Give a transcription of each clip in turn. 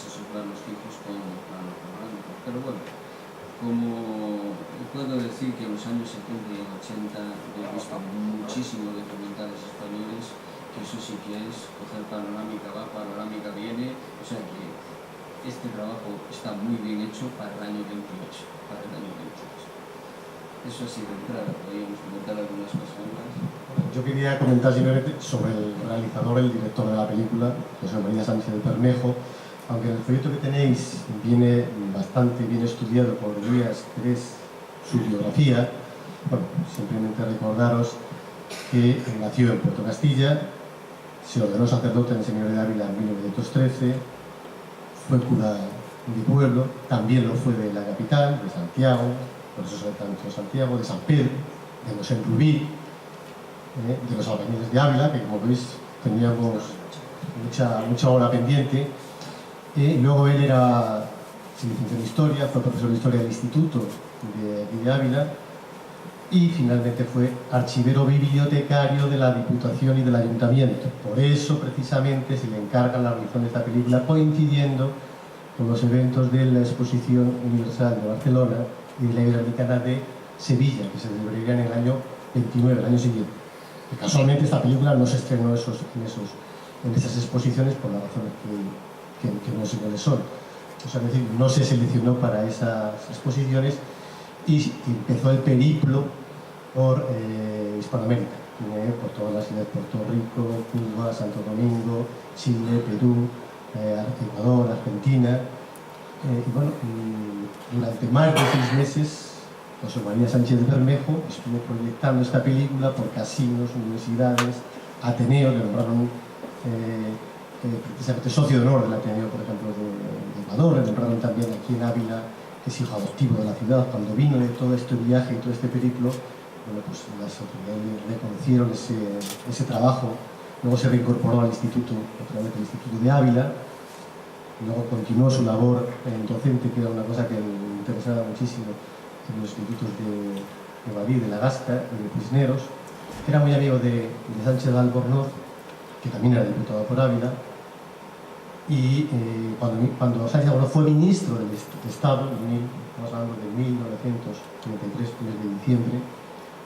esos planos fijos con el plano panorámico. Pero bueno, como puedo decir que en los años 70 y 80 he visto muchísimos documentales españoles, que eso sí que es coger panorámica va, panorámica viene, o sea que este trabajo está muy bien hecho para el año 28, para el año 28. Eso ha sido entrada, podríamos comentar algunas cosas más. Yo quería comentar simplemente sobre el realizador, el director de la película, José María Sánchez de Bermejo. Aunque en el folleto que tenéis viene bastante bien estudiado por Díaz 3 su biografía, bueno, simplemente recordaros que nació en Puerto Castilla, se ordenó sacerdote en el Seminario de Ávila en 1913, fue cura de pueblo, también lo fue de la capital, de Santiago, por eso soy tanto Santiago, de San Pedro, de los Enrubí, de los albañiles de Ávila, que como veis teníamos mucha obra pendiente. Luego él se licenció en Historia, fue profesor de Historia del Instituto de Ávila y finalmente fue archivero bibliotecario de la Diputación y del Ayuntamiento. Por eso, precisamente, se le encarga la realización de esta película coincidiendo con los eventos de la Exposición Universal de Barcelona y de la Iberoamericana de Sevilla, que se celebraría en el año 29, el año siguiente. Y casualmente esta película no se estrenó en esas exposiciones por las razones que no sé cuáles son. O sea, es decir, no se seleccionó para esas exposiciones y empezó el periplo por Hispanoamérica, por todas las ciudades, Puerto Rico, Cuba, Santo Domingo, Chile, Perú, Ecuador, Argentina. Y bueno, durante más de 6 meses, José María Sánchez de Bermejo estuvo proyectando esta película por casinos, universidades, Ateneo, le nombraron precisamente socio de honor del Ateneo, por ejemplo, de Ecuador, le nombraron también aquí en Ávila, que es hijo adoptivo de la ciudad. Cuando vino de todo este viaje y todo este periplo, bueno, pues las autoridades reconocieron ese trabajo. Luego se reincorporó al instituto, otra vez al Instituto de Ávila. Luego continuó su labor docente, que era una cosa que le interesaba muchísimo, en los institutos de Badí, de La Gasca y de Cisneros. Era muy amigo de Sánchez de Albornoz, que también era diputado por Ávila. Y cuando Sánchez Albornoz fue ministro del Estado, estamos hablando de 1933, mes de diciembre,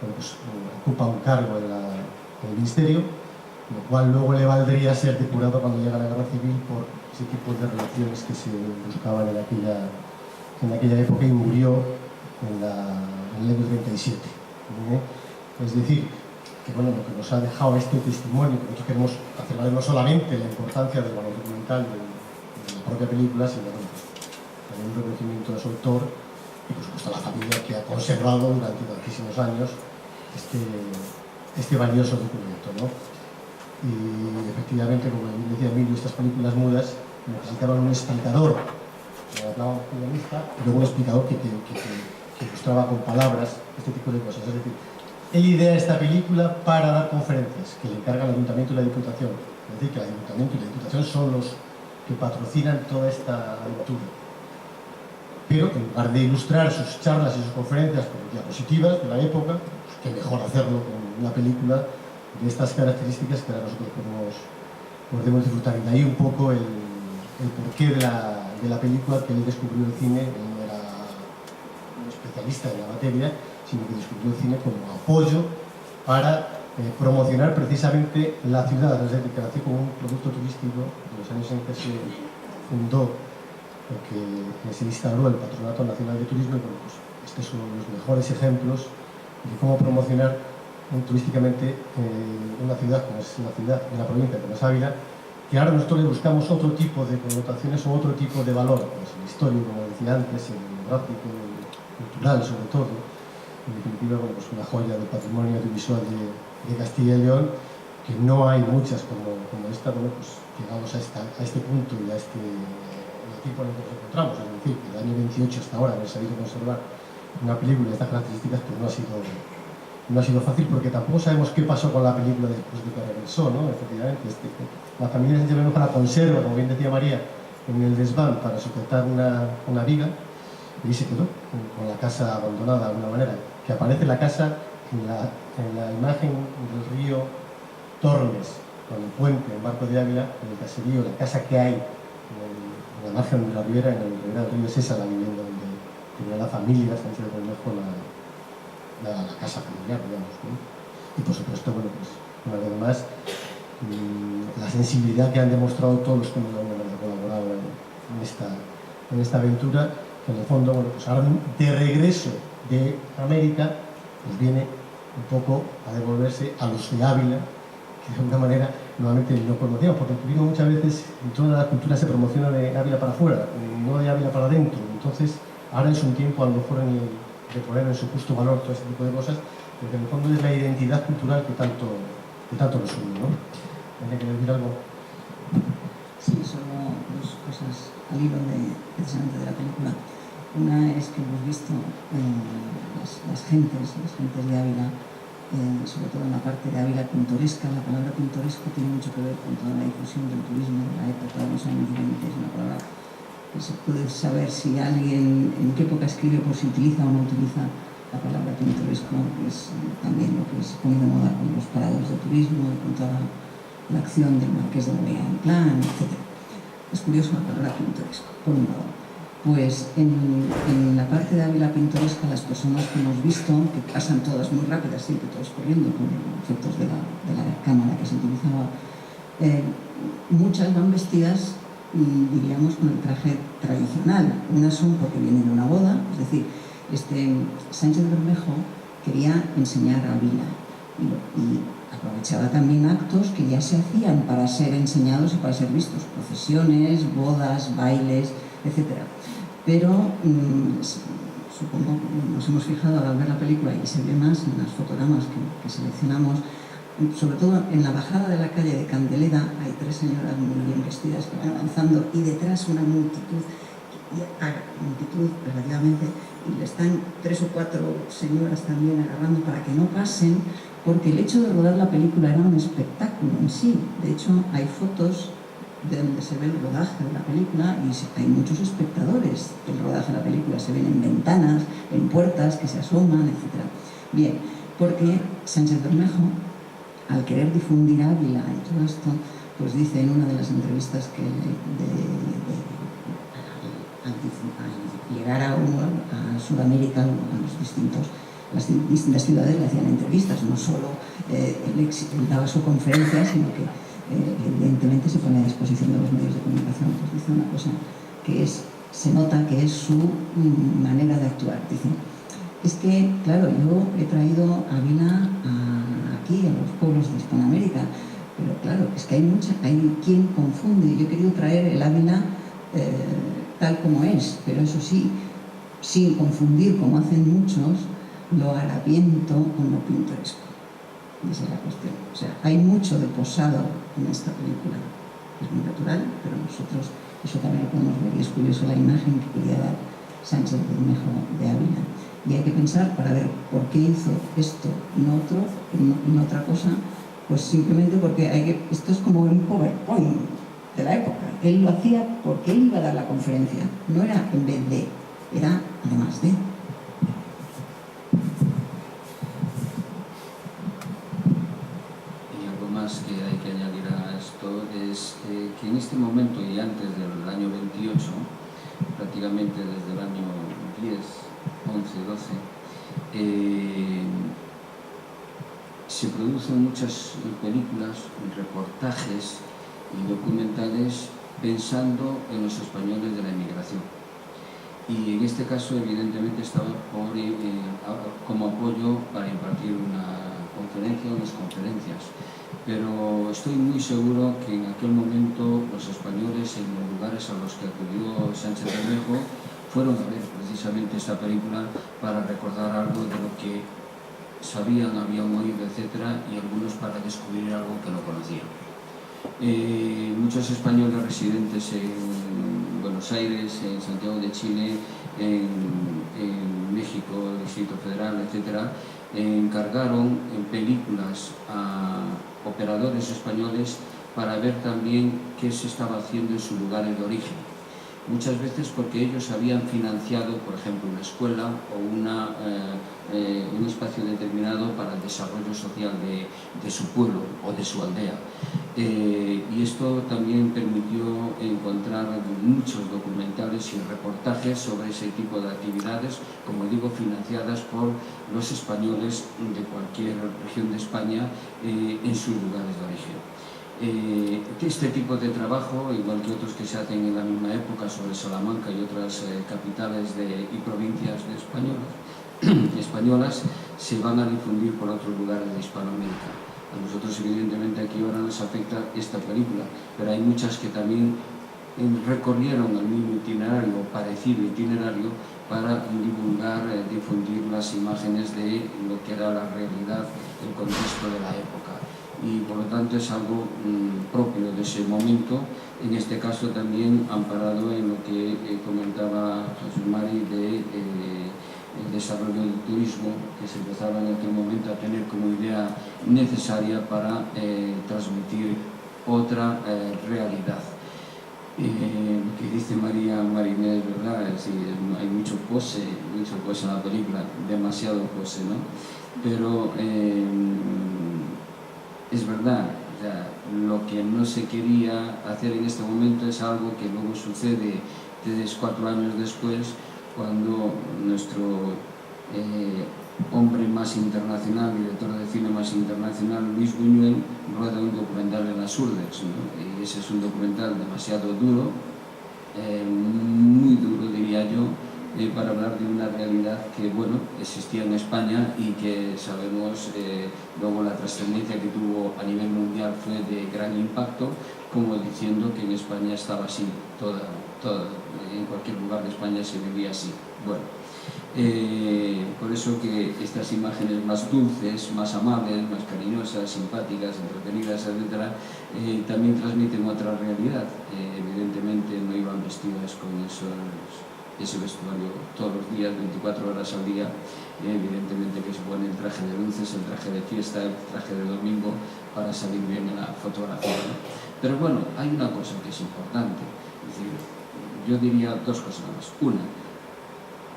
bueno, pues, ocupa un cargo en el ministerio, lo cual luego le valdría ser depurado cuando llega la guerra civil por ese tipo de relaciones que se buscaban en aquella época, y murió en el año 37. Es decir, que bueno, lo que nos ha dejado este testimonio, que nosotros queremos hacer valer no solamente la importancia del valor documental de la propia película, sino bueno, pues, también un reconocimiento de su autor y por supuesto a la familia que ha conservado durante tantísimos años este valioso documento, ¿no? Y efectivamente, como decía Emilio, estas películas mudas necesitaban un explicador, que hablaba un pianista, y luego un explicador que ilustraba con palabras este tipo de cosas. Es decir, él idea esta película para dar conferencias que le encarga el Ayuntamiento y la Diputación. Es decir, que el Ayuntamiento y la Diputación son los que patrocinan toda esta aventura. Pero en lugar de ilustrar sus charlas y sus conferencias con diapositivas de la época, pues qué mejor hacerlo con una película de estas características que ahora nosotros podemos disfrutar. Y de ahí un poco el porqué de la película, que él descubrió el cine. Él no era un especialista en la materia, sino que descubrió el cine como apoyo para promocionar precisamente la ciudad. Es decir, que nació como un producto turístico de los años en que se fundó, porque se instauró el Patronato Nacional de Turismo. Y bueno, pues estos son los mejores ejemplos de cómo promocionar turísticamente una ciudad como es la ciudad de la provincia, como es Ávila, que ahora nosotros le buscamos otro tipo de connotaciones o otro tipo de valor, pues el histórico, como decía antes, el demográfico, el cultural sobre todo. En definitiva, bueno, pues una joya del patrimonio audiovisual de Castilla y León, que no hay muchas como esta. Bueno, pues llegamos a este punto y a el tiempo en el que nos encontramos, es decir, que del año 28 hasta ahora haber sabido conservar una película de estas características, pues no ha sido fácil, porque tampoco sabemos qué pasó con la película después de que regresó, ¿no? Efectivamente, la familia Sánchez de Bermejo la conserva, como bien decía María, en el desván para sujetar una viga, y ahí se quedó, con la casa abandonada de alguna manera. Que aparece la casa en la imagen del río Tormes, con el puente, el Marco de Ávila, en el caserío, la casa que hay en la margen de la Ribera, en el Ribera del Río, es esa la vivienda donde tenía la familia Sánchez de Bermejo la casa familiar, digamos, ¿no? Y por supuesto, bueno, pues una vez más, la sensibilidad que han demostrado todos los que hemos colaborado en esta aventura, que en el fondo, bueno, pues ahora de regreso de América, pues viene un poco a devolverse a los de Ávila, que de alguna manera nuevamente no conocíamos, porque el turismo muchas veces en toda la cultura se promociona de Ávila para afuera, no de Ávila para adentro. Entonces, ahora es un tiempo a lo mejor de poner en su justo valor todo este tipo de cosas, porque en el fondo es la identidad cultural que tanto nos une, ¿no? ¿Tiene que decir algo? Sí, solo dos cosas al hilo precisamente de la película. Una es que hemos visto las gentes de Ávila, sobre todo en la parte de Ávila pintoresca. La palabra pintoresco tiene mucho que ver con toda la difusión del turismo de la época de los años 20. Es una palabra que se puede saber si alguien en qué época escribe, por si utiliza o no utiliza la palabra pintoresco, que es también lo que se pone de moda con los parados de turismo y con toda la acción del Marqués de Goya en plan, etc. Es curioso la palabra pintoresco, por un lado. Pues en la parte de Ávila pintoresca, las personas que hemos visto, que pasan todas muy rápidas, siempre todos corriendo por efectos de la cámara que se utilizaba, muchas van vestidas, diríamos, con el traje tradicional. Unas son porque vienen de una boda, es decir, Sánchez Bermejo quería enseñar Ávila y aprovechaba también actos que ya se hacían para ser enseñados y para ser vistos, procesiones, bodas, bailes, etc. Pero supongo que nos hemos fijado al ver la película y se ve más en los fotogramas que seleccionamos, sobre todo en la bajada de la calle de Candelera hay tres señoras muy bien vestidas que van avanzando y detrás una multitud relativamente, y le están 3 o 4 señoras también agarrando para que no pasen, porque el hecho de rodar la película era un espectáculo en sí. De hecho, hay fotos de donde se ve el rodaje de la película y hay muchos espectadores del rodaje de la película, se ven en ventanas, en puertas que se asoman, etc. Bien, porque Sánchez Bermejo, al querer difundir Ávila y todo esto, pues dice en una de las entrevistas que al llegar a Sudamérica, las distintas ciudades le hacían entrevistas, no solo él daba su conferencia, sino que evidentemente se pone a disposición de los medios de comunicación. Pues dice una cosa que se nota que es su manera de actuar. Dice, es que, claro, yo he traído Ávila aquí, a los pueblos de Hispanoamérica, pero claro, es que hay quien confunde. Yo he querido traer el Ávila tal como es, pero eso sí, sin confundir, como hacen muchos, lo harapiento con lo pintoresco. Esa es la cuestión. O sea, hay mucho de posado en esta película. Es muy natural, pero nosotros eso también lo podemos ver y es curioso la imagen que quería dar Sánchez Bermejo de Ávila. Y hay que pensar para ver por qué hizo esto y no otro, y no otra cosa, pues simplemente porque esto es como un PowerPoint de la época. Él lo hacía porque él iba a dar la conferencia, no era en vez de, era además de. Y algo más que hay que añadir a esto es que en este momento y antes del año 28, prácticamente desde el año 10, 11, 12, se producen muchas películas, reportajes y documentales pensando en los españoles de la emigración. Y en este caso, evidentemente, estaba como apoyo para impartir una conferencia o unas conferencias. Pero estoy muy seguro que en aquel momento los españoles, en los lugares a los que acudió Sánchez Bermejo, fueron a ver precisamente esta película para recordar algo de lo que sabían, habían oído, etc., y algunos para descubrir algo que no conocían. Muchos españoles residentes en Buenos Aires, en Santiago de Chile, en México, el Distrito Federal, etc., encargaron en películas a operadores españoles para ver también qué se estaba haciendo en sus lugares de origen. muchas veces porque ellos habían financiado, por ejemplo, una escuela o un espacio determinado para el desarrollo social de su pueblo o de su aldea. Y esto también permitió encontrar muchos documentales y reportajes sobre ese tipo de actividades, como digo, financiadas por los españoles de cualquier región de España en sus lugares de origen. Este tipo de trabajo, igual que otros que se hacen en la misma época sobre Salamanca y otras capitales y provincias españolas, se van a difundir por otros lugares de Hispanoamérica. A nosotros evidentemente aquí ahora nos afecta esta película, pero hay muchas que también recorrieron el mismo itinerario o parecido itinerario para divulgar, difundir las imágenes de lo que era la realidad, el contexto de la época. Y por lo tanto es algo propio de ese momento, en este caso también amparado en lo que comentaba Jesús Mari de el desarrollo del turismo, que se empezaba en aquel momento a tener como idea necesaria para transmitir otra realidad. Lo que dice María Marinés, ¿verdad? Sí, hay mucho pose en la película, demasiado pose, ¿no? Pero es verdad, o sea, lo que no se quería hacer en este momento es algo que luego sucede 3-4 años después, cuando nuestro hombre más internacional, director de cine más internacional, Luis Buñuel, rueda un documental en las Urdes, ¿no? Y ese es un documental demasiado duro, muy duro diría yo, para hablar de una realidad que, bueno, existía en España y que sabemos luego la trascendencia que tuvo a nivel mundial fue de gran impacto, como diciendo que en España estaba así, en cualquier lugar de España se vivía así. Bueno, por eso que estas imágenes más dulces, más amables, más cariñosas, simpáticas, entretenidas, etc., también transmiten otra realidad. Evidentemente no iban vestidas con ese vestuario todos los días, 24 horas al día. Evidentemente que se pone el traje de luces, el traje de fiesta, el traje de domingo para salir bien en la fotografía, ¿no? Pero bueno, hay una cosa que es importante, es decir, yo diría dos cosas más. Una,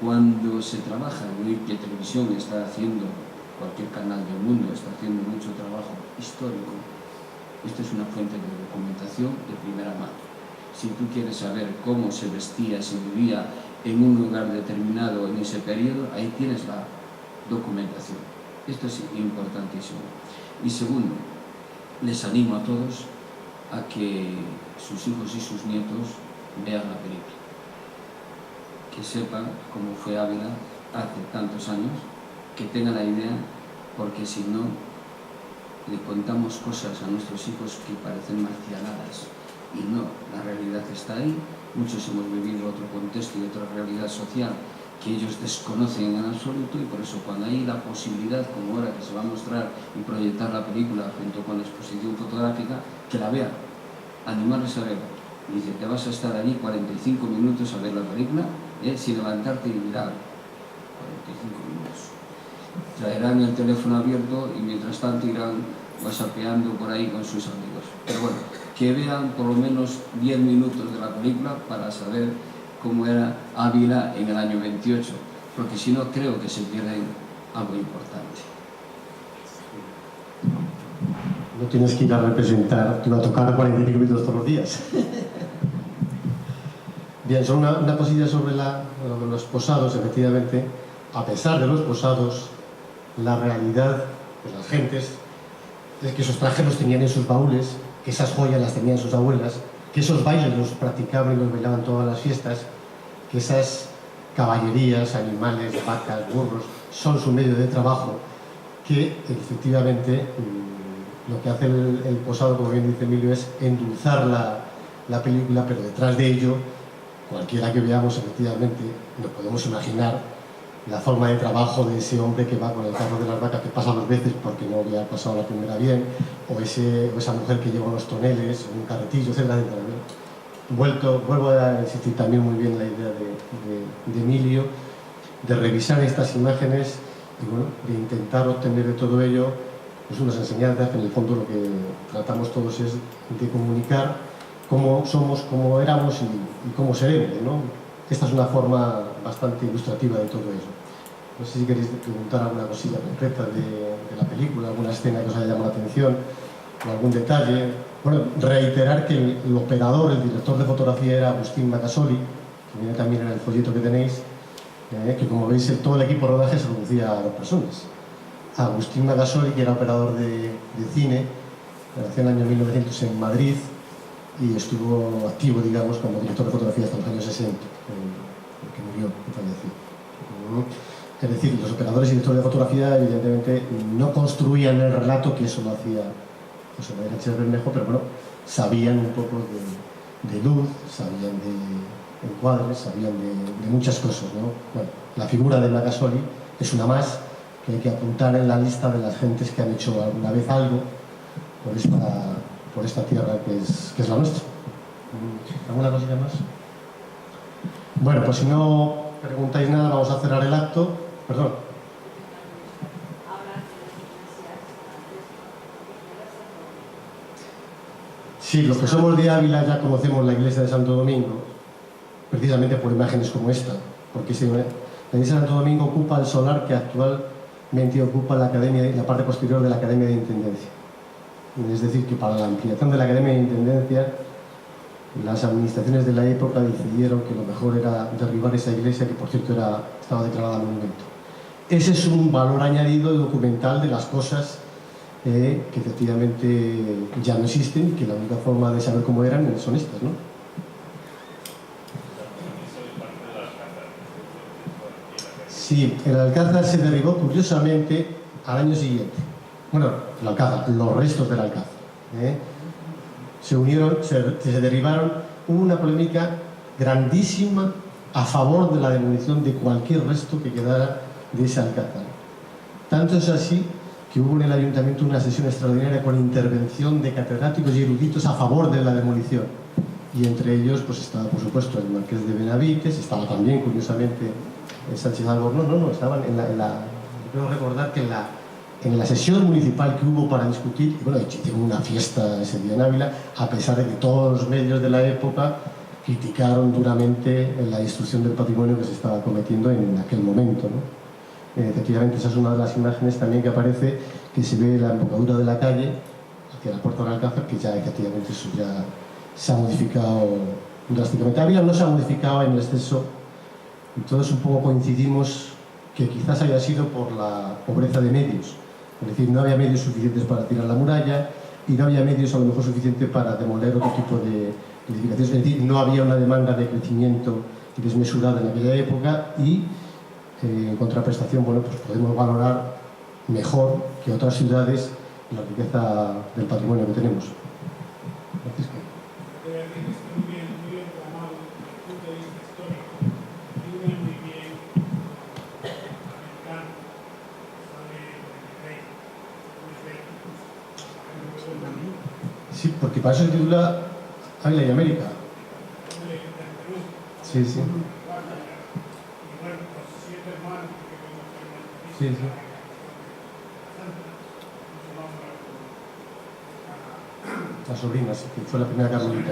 cuando se trabaja en que televisión está haciendo, cualquier canal del mundo está haciendo mucho trabajo histórico, esto es una fuente de documentación de primera mano. Si tú quieres saber cómo se vestía, se vivía en un lugar determinado en ese periodo, ahí tienes la documentación. Esto es importantísimo. Y segundo, les animo a todos a que sus hijos y sus nietos vean la película, que sepan cómo fue Ávila hace tantos años, que tengan la idea, porque si no, le contamos cosas a nuestros hijos que parecen marcianadas. Y no, la realidad está ahí. Muchos hemos vivido otro contexto y otra realidad social que ellos desconocen en absoluto, y por eso cuando hay la posibilidad, como ahora que se va a mostrar y proyectar la película junto con la exposición fotográfica, que la vean, animarles a verla. Y dice, te vas a estar allí 45 minutos a ver la película, sin levantarte y mirar. 45 minutos. Traerán el teléfono abierto y mientras tanto irán whatsappeando por ahí con sus amigos. Pero bueno, que vean por lo menos 10 minutos de la película para saber cómo era Ávila en el año 28, porque si no creo que se pierden algo importante. No tienes que ir a representar, te va a tocar 45 minutos todos los días. Bien, solo una cosilla sobre los posados. Efectivamente, a pesar de los posados, la realidad de las gentes es que esos trajes los tenían en sus baúles, que esas joyas las tenían sus abuelas, que esos bailes los practicaban y los bailaban todas las fiestas, que esas caballerías, animales, vacas, burros, son su medio de trabajo, que efectivamente lo que hace el posado, como bien dice Emilio, es endulzar la película, pero detrás de ello, cualquiera que veamos, efectivamente, nos podemos imaginar la forma de trabajo de ese hombre que va con el carro de las vacas, que pasa 2 veces porque no había pasado la primera bien, o esa mujer que lleva unos toneles, un carretillo, etc. Vuelvo a insistir también muy bien la idea de Emilio, de revisar estas imágenes y bueno, de intentar obtener de todo ello pues unas enseñanzas, que en el fondo lo que tratamos todos es de comunicar cómo somos, cómo éramos y cómo seremos, ¿no? Esta es una forma bastante ilustrativa de todo eso. No sé si queréis preguntar alguna cosilla concreta de la película, alguna escena que os haya llamado la atención, o algún detalle. Bueno, reiterar que el operador, el director de fotografía era Agustín Macasoli, que viene también en el folleto que tenéis, que como veis todo el equipo de rodaje se reducía a 2 personas. Agustín Macasoli, que era operador de cine, nació en el año 1900 en Madrid y estuvo activo, digamos, como director de fotografía hasta los años 60, que murió, que falleció. Es decir, los operadores y directores de fotografía evidentemente no construían el relato, que eso lo hacía José María Sánchez Bermejo, pero bueno, sabían un poco de luz, sabían de encuadres, sabían de muchas cosas, ¿no? Bueno, la figura de Macasoli es una más que hay que apuntar en la lista de las gentes que han hecho alguna vez algo por esta tierra que es la nuestra. ¿Alguna cosilla más? Bueno, pues si no preguntáis nada, vamos a cerrar el acto. Perdón. Sí, los que somos de Ávila ya conocemos la iglesia de Santo Domingo, precisamente por imágenes como esta, porque la iglesia de Santo Domingo ocupa el solar que actualmente ocupa la parte posterior de la Academia de Intendencia. Es decir, que para la ampliación de la Academia de Intendencia, las administraciones de la época decidieron que lo mejor era derribar esa iglesia, que por cierto estaba declarada monumento. Ese es un valor añadido documental de las cosas que efectivamente ya no existen, que la única forma de saber cómo eran son estas, ¿no? Sí, el Alcázar se derribó curiosamente al año siguiente. Bueno, el Alcázar, los restos del Alcázar. Se unieron, se derribaron. Hubo una polémica grandísima a favor de la demolición de cualquier resto que quedara de ese Alcázar. Tanto es así que hubo en el ayuntamiento una sesión extraordinaria con intervención de catedráticos y eruditos a favor de la demolición. Y entre ellos pues estaba, por supuesto, el marqués de Benavites, estaba también, curiosamente, Sánchez Albornoz. No, estaban creo recordar que en la sesión municipal que hubo para discutir, y bueno, hicieron una fiesta ese día en Ávila, a pesar de que todos los medios de la época criticaron duramente la destrucción del patrimonio que se estaba cometiendo en aquel momento, ¿no? Efectivamente, esa es una de las imágenes también que aparece, que se ve la embocadura de la calle hacia la puerta del Alcázar, que ya efectivamente eso ya se ha modificado drásticamente. Ávila no se ha modificado en exceso, y todos un poco coincidimos que quizás haya sido por la pobreza de medios. Es decir, no había medios suficientes para tirar la muralla y no había medios a lo mejor suficientes para demoler otro tipo de edificaciones. Es decir, no había una demanda de crecimiento desmesurada en aquella época y en contraprestación, bueno, pues podemos valorar mejor que otras ciudades la riqueza del patrimonio que tenemos. Francisco. Sí, porque para eso se titula Ávila y América. Sí, sí. Sí, sí. La sobrina, sí, que fue la primera carmelita.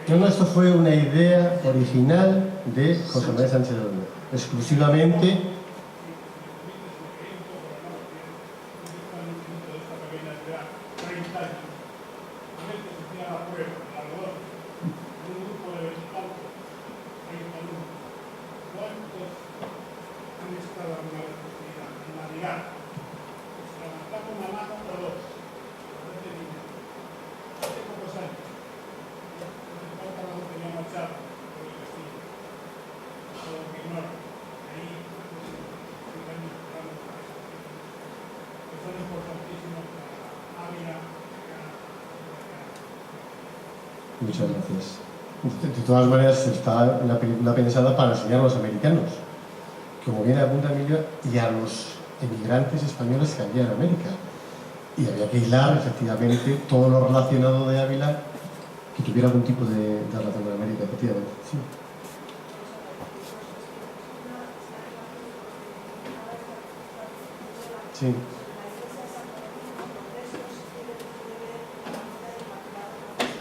No, esto fue una idea original de José María Sánchez Bermejo, exclusivamente. Muchas gracias. De todas maneras, está la película pensada para enseñar a los americanos, que como bien apunta Emilio, y a los emigrantes españoles que había en América. Y había que hilar, efectivamente, todo lo relacionado de Ávila que tuviera algún tipo de relación con América, efectivamente. Sí. Sí.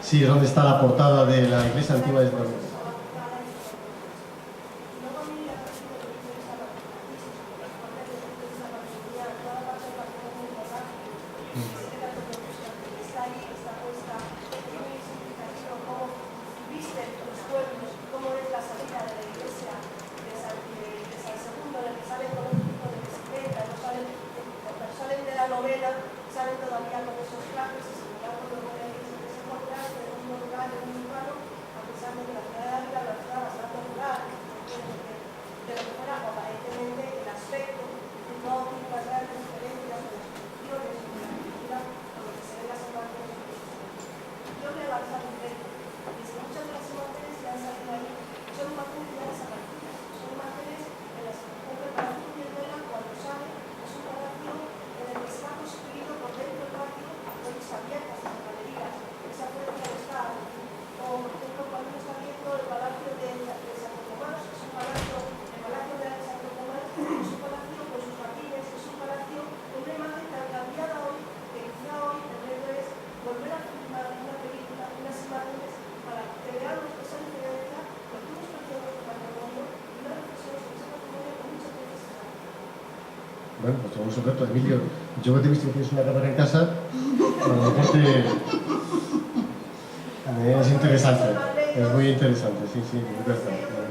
Sí, ¿dónde está la portada de la iglesia antigua de Israel? Bueno, pues todo un secreto, Emilio. Yo que te he visto que tienes una cámara en casa, a lo mejor es interesante, es muy interesante, sí, sí, es verdad.